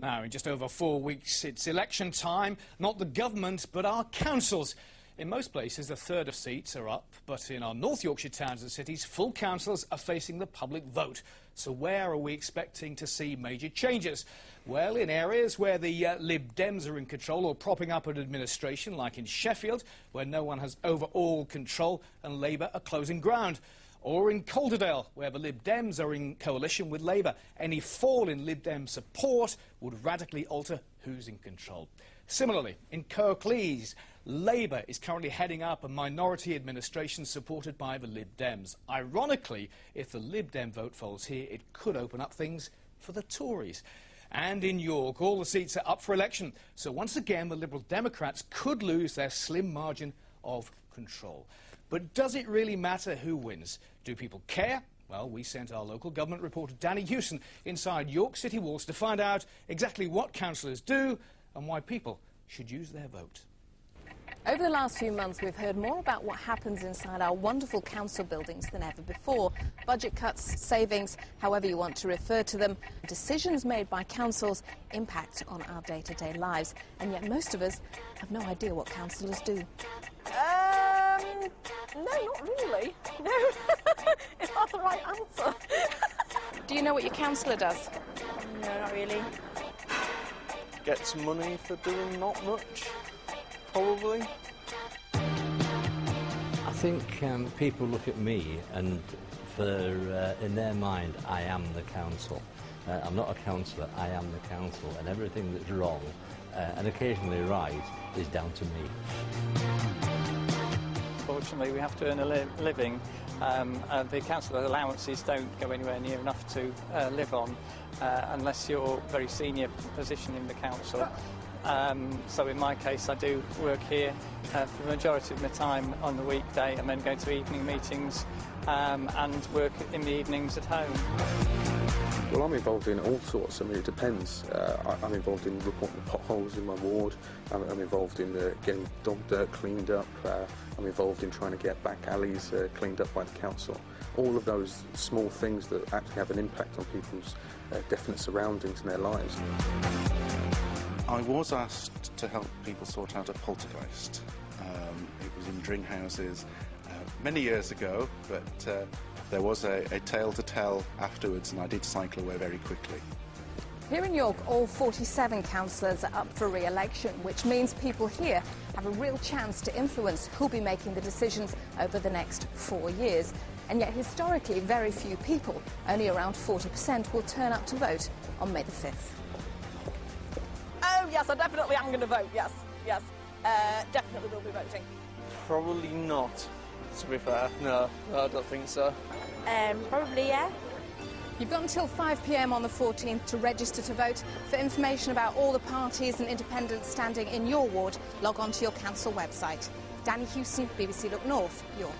Now, in just over 4 weeks, it's election time. Not the government, but our councils. In most places, a third of seats are up, but in our North Yorkshire towns and cities, full councils are facing the public vote. So where are we expecting to see major changes? Well, in areas where the Lib Dems are in control or propping up an administration, like in Sheffield, where no one has overall control and Labour are closing ground. Or in Calderdale, where the Lib Dems are in coalition with Labour. Any fall in Lib Dem support would radically alter who's in control. Similarly, in Kirklees, Labour is currently heading up a minority administration supported by the Lib Dems. Ironically, if the Lib Dem vote falls here, it could open up things for the Tories. And in York, all the seats are up for election. So once again, the Liberal Democrats could lose their slim margin of control. But does it really matter who wins? Do people care? Well, we sent our local government reporter Danny Hewson inside York City walls to find out exactly what councillors do and why people should use their vote. Over the last few months, we've heard more about what happens inside our wonderful council buildings than ever before. Budget cuts, savings, however you want to refer to them. Decisions made by councils impact on our day-to-day lives. And yet most of us have no idea what councillors do. No, not really. No, it's not the right answer. Do you know what your councillor does? No, not really. Gets money for doing not much, probably. I think people look at me and in their mind, I am the council. I'm not a councillor, I am the council, and everything that's wrong and occasionally right is down to me. Unfortunately, we have to earn a living. The council allowances don't go anywhere near enough to live on unless you're a very senior position in the council. So in my case, I do work here for the majority of my time on the weekday and then go to evening meetings and work in the evenings at home. Well, I'm involved in all sorts. I mean, it depends. I'm involved in reporting the potholes in my ward. I'm involved in getting dog dirt cleaned up. I'm involved in trying to get back alleys cleaned up by the council. All of those small things that actually have an impact on people's definite surroundings in their lives. I was asked to help people sort out a poltergeist. It was in drink houses many years ago, but there was a tale to tell afterwards, and I did cycle away very quickly. Here in York, all 47 councillors are up for re-election, which means people here have a real chance to influence who'll be making the decisions over the next 4 years. And yet, historically, very few people, only around 40%, will turn up to vote on May the 5th. Oh, yes, I definitely am going to vote, yes, yes. Definitely will be voting. Probably not, to be fair. No, I don't think so. Probably, yeah. You've got until 5 p.m. on the 14th to register to vote. For information about all the parties and independents standing in your ward, log on to your council website. Danny Hewson, BBC Look North, York.